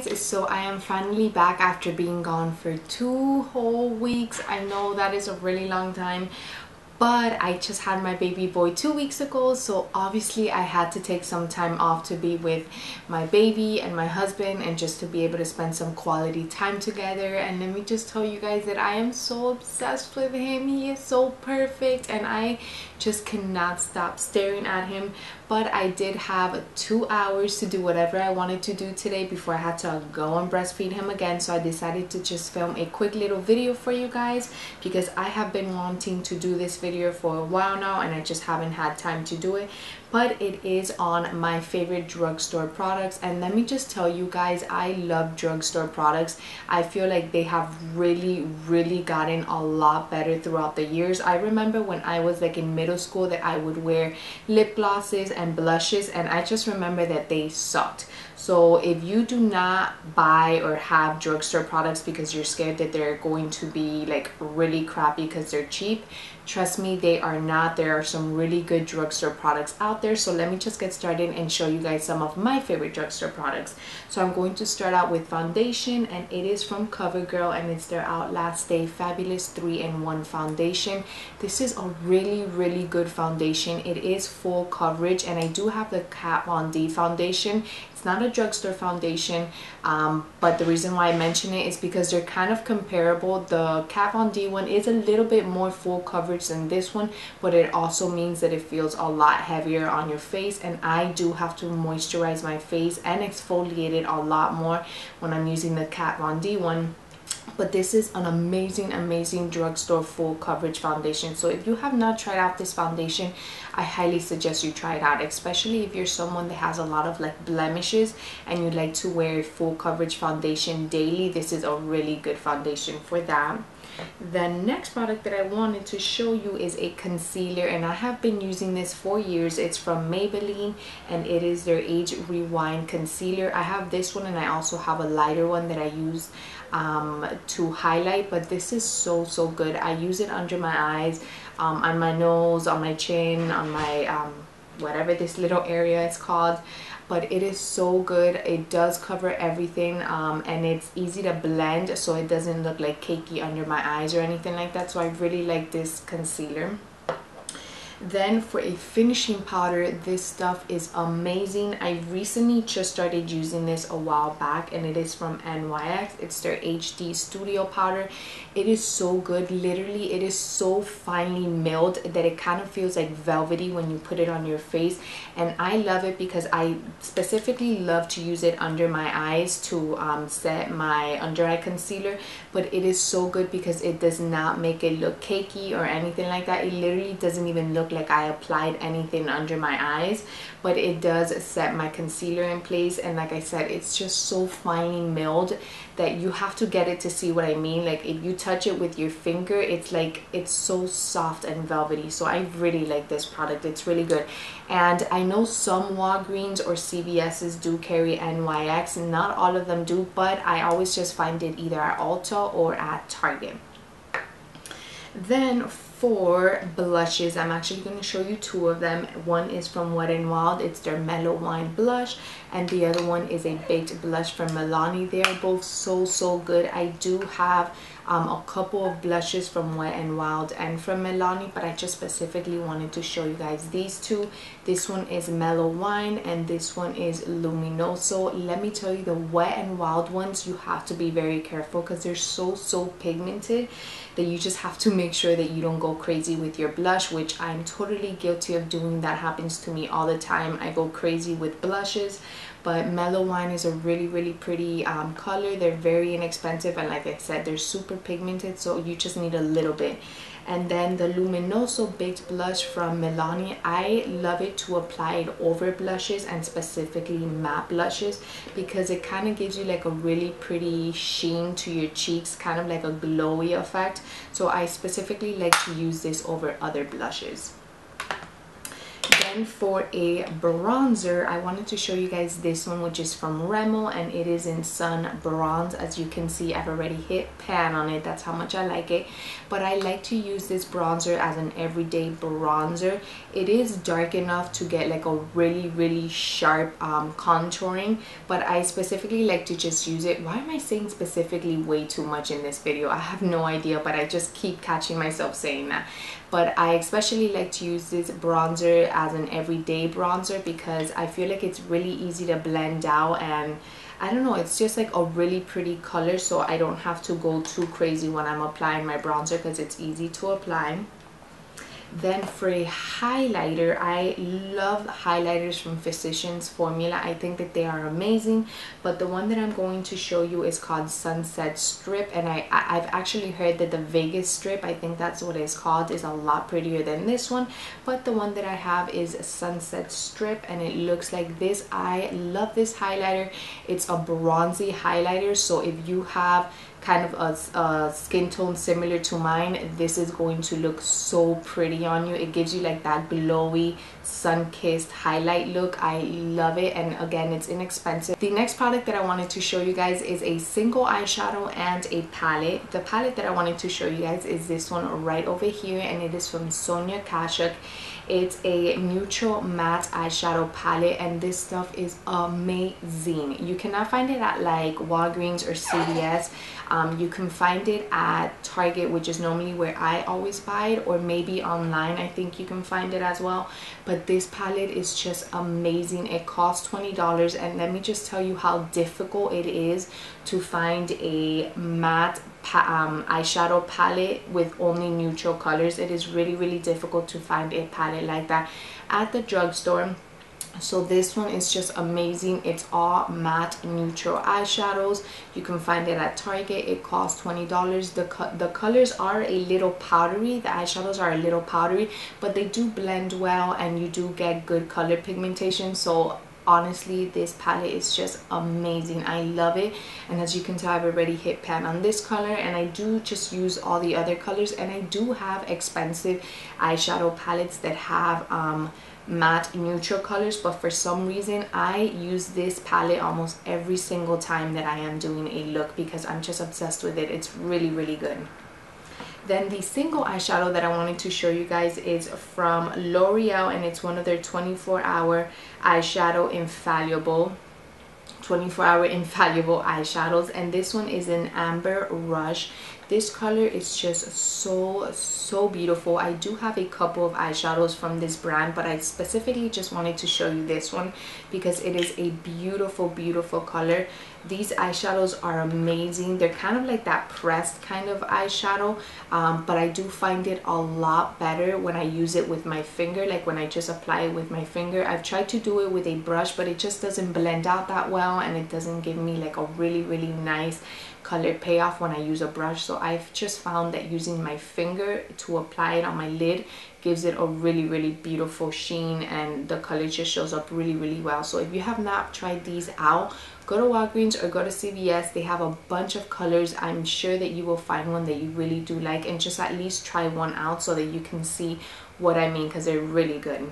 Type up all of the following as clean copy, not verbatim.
guys, so I am finally back after being gone for 2 whole weeks. I know that is a really long time, but I just had my baby boy 2 weeks ago, so obviously I had to take some time off to be with my baby and my husband and just to be able to spend some quality time together. And let me just tell you guys that I am so obsessed with him. He is so perfect and I just cannot stop staring at him. But I did have 2 hours to do whatever I wanted to do today before I had to go and breastfeed him again, so I decided to just film a quick little video for you guys because I have been wanting to do this video for a while now and I just haven't had time to do it. But it is on my favorite drugstore products, and let me just tell you guys, I love drugstore products. I feel like they have really gotten a lot better throughout the years. I remember when I was like in middle school that I would wear lip glosses and blushes, and I just remember that they sucked. So if you do not buy or have drugstore products because you're scared that they're going to be like really crappy because they're cheap, trust me, they are not. There are some really good drugstore products out there. So let me just get started and show you guys some of my favorite drugstore products. So I'm going to start out with foundation, and it is from CoverGirl and it's their Outlast Stay Fabulous 3-in-1 foundation. This is a really good foundation. It is full coverage, and I do have the Kat Von D foundation. It's not a drugstore foundation, but the reason why I mention it is because they're kind of comparable. The Kat Von D one is a little bit more full coverage than this one, but it also means that it feels a lot heavier on your face, and I do have to moisturize my face and exfoliate it a lot more when I'm using the Kat Von D one. But this is an amazing drugstore full coverage foundation. So if you have not tried out this foundation, I highly suggest you try it out, especially if you're someone that has a lot of like blemishes and you like to wear full coverage foundation daily. This is a really good foundation for that. The next product that I wanted to show you is a concealer, and I have been using this for years. It's from Maybelline and it is their Age Rewind concealer. I have this one and I also have a lighter one that I use to highlight, but this is so good. I use it under my eyes, on my nose, on my chin, on my whatever this little area is called. But it is so good. It does cover everything, and it's easy to blend so it doesn't look like cakey under my eyes or anything like that. So I really like this concealer. Then for a finishing powder, this stuff is amazing. I recently just started using this a while back, and it is from NYX. It's their HD Studio powder. It is so good. Literally, it is so finely milled that it kind of feels like velvety when you put it on your face, and I love it because I specifically love to use it under my eyes to set my under eye concealer. But it is so good because it does not make it look cakey or anything like that. It literally doesn't even look like I applied anything under my eyes, but it does set my concealer in place. And like I said, it's just so finely milled that you have to get it to see what I mean. Like if you touch it with your finger, it's like it's so soft and velvety. So I really like this product. It's really good. And I know some Walgreens or CVS's do carry NYX, not all of them do, but I always just find it either at Ulta or at Target. Then for blushes, I'm actually going to show you two of them. One is from Wet n Wild. It's their Mellow Wine blush, and the other one is a baked blush from Milani. They are both so good. I do have a couple of blushes from Wet n Wild and from Milani, but I just specifically wanted to show you guys these two. This one is Mellow Wine and this one is Luminoso. Let me tell you, the Wet n Wild ones, you have to be very careful because they're so pigmented that you just have to make sure that you don't go crazy with your blush, which I'm totally guilty of doing. That happens to me all the time. I go crazy with blushes. But Mellow Wine is a really pretty color. They're very inexpensive, and like I said, they're super pigmented, so you just need a little bit. And then the Luminoso Baked Blush from Milani, I love it to apply it over blushes, and specifically matte blushes, because it kind of gives you like a really pretty sheen to your cheeks, kind of like a glowy effect. So I specifically like to use this over other blushes. Then And for a bronzer, I wanted to show you guys this one, which is from Rimmel, and it is in Sun Bronze. As you can see, I've already hit pan on it. That's how much I like it. But I like to use this bronzer as an everyday bronzer. It is dark enough to get like a really sharp contouring, but I specifically like to just use it. Why am I saying specifically way too much in this video? I have no idea, but I just keep catching myself saying that. But I especially like to use this bronzer as an everyday bronzer because I feel like it's really easy to blend out, and I don't know, it's just like a really pretty color, so I don't have to go too crazy when I'm applying my bronzer because it's easy to apply. Then for a highlighter, I love highlighters from Physicians Formula. I think that they are amazing, but the one that I'm going to show you is called Sunset Strip, and I've actually heard that the Vegas Strip, I think that's what it's called, is a lot prettier than this one, but the one that I have is Sunset Strip, and it looks like this. I love this highlighter. It's a bronzy highlighter, so if you have kind of a skin tone similar to mine, this is going to look so pretty on you. It gives you like that glowy, sun-kissed highlight look. I love it, and again, it's inexpensive. The next product that I wanted to show you guys is a single eyeshadow and a palette. The palette that I wanted to show you guys is this one right over here, and it is from Sonia Kashuk. It's a neutral matte eyeshadow palette, and this stuff is amazing. You cannot find it at like Walgreens or CVS. You can find it at Target, which is normally where I always buy it, or maybe online. I think you can find it as well. But this palette is just amazing. It costs $20, and let me just tell you how difficult it is to find a matte eyeshadow palette with only neutral colors. It is really difficult to find a palette like that at the drugstore. So this one is just amazing. It's all matte neutral eyeshadows. You can find it at Target. It costs $20. The colors are a little powdery. The eyeshadows are a little powdery, but they do blend well, and you do get good color pigmentation. So honestly, this palette is just amazing. I love it, and as you can tell, I've already hit pan on this color, and I do just use all the other colors. And I do have expensive eyeshadow palettes that have matte neutral colors, but for some reason I use this palette almost every single time that I am doing a look because I'm just obsessed with it. It's really good. Then the single eyeshadow that I wanted to show you guys is from L'Oreal, and it's one of their 24-hour eyeshadow infallible 24-hour infallible eyeshadows, and this one is in Amber Rush. This color is just so beautiful. I do have a couple of eyeshadows from this brand, but I specifically just wanted to show you this one because it is a beautiful color. These eyeshadows are amazing. They're kind of like that pressed kind of eyeshadow, but I do find it a lot better when I use it with my finger, like when I just apply it with my finger. I've tried to do it with a brush, but it just doesn't blend out that well, and it doesn't give me like a really nice color payoff when I use a brush. So I've just found that using my finger to apply it on my lid gives it a really beautiful sheen, and the color just shows up really well. So if you have not tried these out, go to Walgreens or go to CVS. They have a bunch of colors. I'm sure that you will find one that you really do like, and just at least try one out so that you can see what I mean, because they're really good.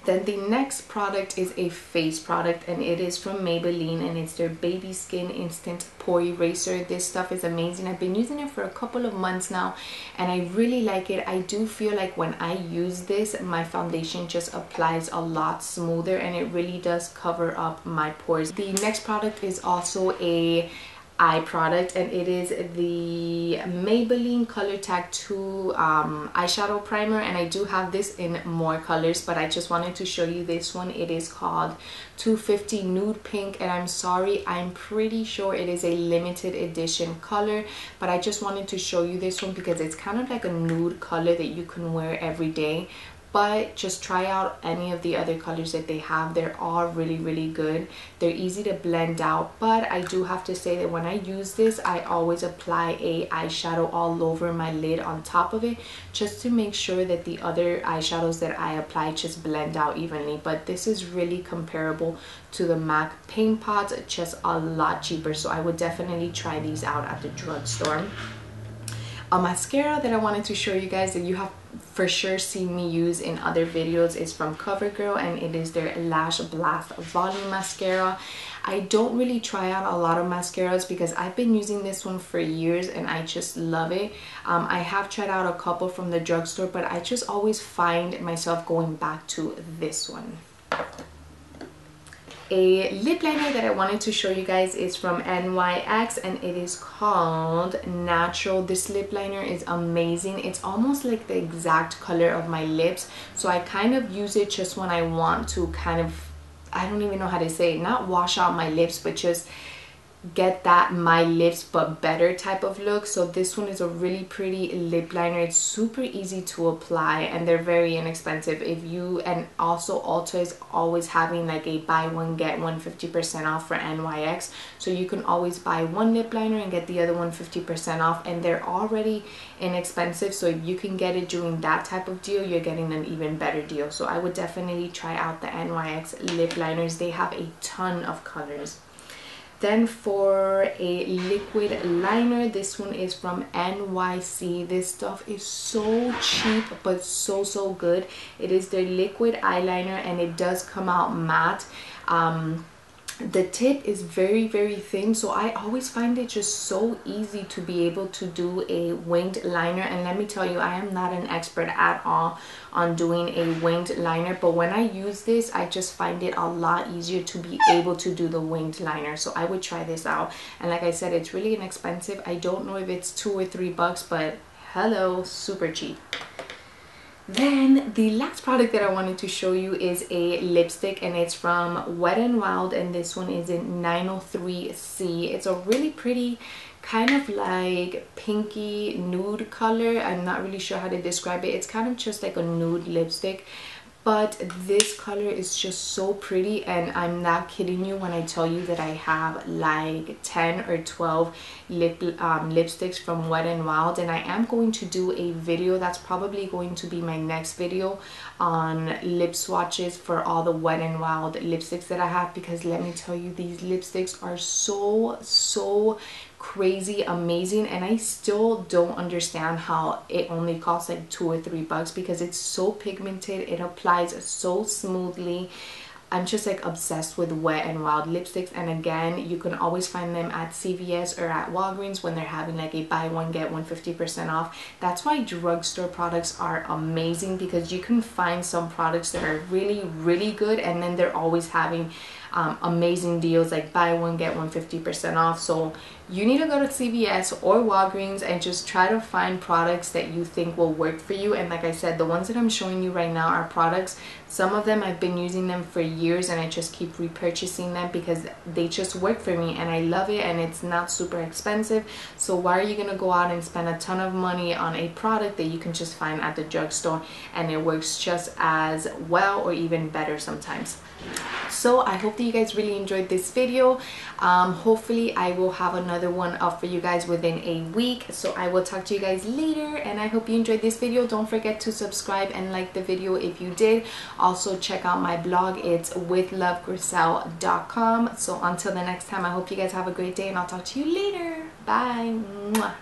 Then the next product is a face product, and it is from Maybelline, and it's their Baby Skin Instant Pore Eraser. This stuff is amazing. I've been using it for a couple of months now, and I really like it. I do feel like when I use this, my foundation just applies a lot smoother, and it really does cover up my pores. The next product is also a eye product, and it is the Maybelline Color Tag 2 eyeshadow primer, and I do have this in more colors, but I just wanted to show you this one. It is called 250 Nude Pink, and I'm sorry, I'm pretty sure it is a limited edition color, but I just wanted to show you this one because it's kind of like a nude color that you can wear every day. But just try out any of the other colors that they have. They're all really good. They're easy to blend out, but I do have to say that when I use this, I always apply a eyeshadow all over my lid on top of it, just to make sure that the other eyeshadows that I apply just blend out evenly. But this is really comparable to the MAC Paint Pots, just a lot cheaper, so I would definitely try these out at the drugstore. A mascara that I wanted to show you guys that you have for sure seen me use in other videos is from CoverGirl, and it is their Lash Blast Volume Mascara. I don't really try out a lot of mascaras because I've been using this one for years and I just love it. I have tried out a couple from the drugstore, but I just always find myself going back to this one. A lip liner that I wanted to show you guys is from NYX, and it is called Natural. This lip liner is amazing. It's almost like the exact color of my lips, so I kind of use it just when I want to kind of, I don't even know how to say it, not wash out my lips, but just get that my lips but better type of look. So this one is a really pretty lip liner. It's super easy to apply and they're very inexpensive. And also Ulta is always having like a buy one get one 50% off for NYX, so you can always buy one lip liner and get the other one 50% off, and they're already inexpensive. So if you can get it during that type of deal, you're getting an even better deal. So I would definitely try out the NYX lip liners. They have a ton of colors. Then for a liquid liner, this one is from NYC. This stuff is so cheap but so good. It is their liquid eyeliner and it does come out matte. The tip is very thin, so I always find it just so easy to be able to do a winged liner. And let me tell you, I am not an expert at all on doing a winged liner, but when I use this, I just find it a lot easier to be able to do the winged liner. So I would try this out, and like I said, it's really inexpensive. I don't know if it's $2 or $3, but hello, super cheap. Then the last product that I wanted to show you is a lipstick, and it's from Wet n Wild, and this one is in 903C. It's a really pretty kind of like pinky nude color. I'm not really sure how to describe it. It's kind of just like a nude lipstick, but this color is just so pretty, and I'm not kidding you when I tell you that I have like 10 or 12 lipsticks from Wet n Wild, and I am going to do a video. That's probably going to be my next video on lip swatches for all the Wet n Wild lipsticks that I have, because let me tell you, these lipsticks are so crazy amazing, and I still don't understand how it only costs like $2 or $3 because it's so pigmented. It applies so smoothly. I'm just like obsessed with Wet n Wild lipsticks, and again, you can always find them at CVS or at Walgreens when they're having like a buy one get one 50% off. That's why drugstore products are amazing, because you can find some products that are really good, and then they're always having amazing deals like buy one get one 50% off. So you need to go to CVS or Walgreens and just try to find products that you think will work for you. And like I said, the ones that I'm showing you right now are products, some of them I've been using them for years and I just keep repurchasing them because they just work for me and I love it, and it's not super expensive. So why are you gonna go out and spend a ton of money on a product that you can just find at the drugstore and it works just as well or even better sometimes? So I hope that you guys really enjoyed this video. Hopefully I will have another one up for you guys within a week. So I will talk to you guys later, and I hope you enjoyed this video. Don't forget to subscribe and like the video if you did. Also check out my blog. It's withlovegrisel.com. So until the next time, I hope you guys have a great day, and I'll talk to you later. Bye. Mwah.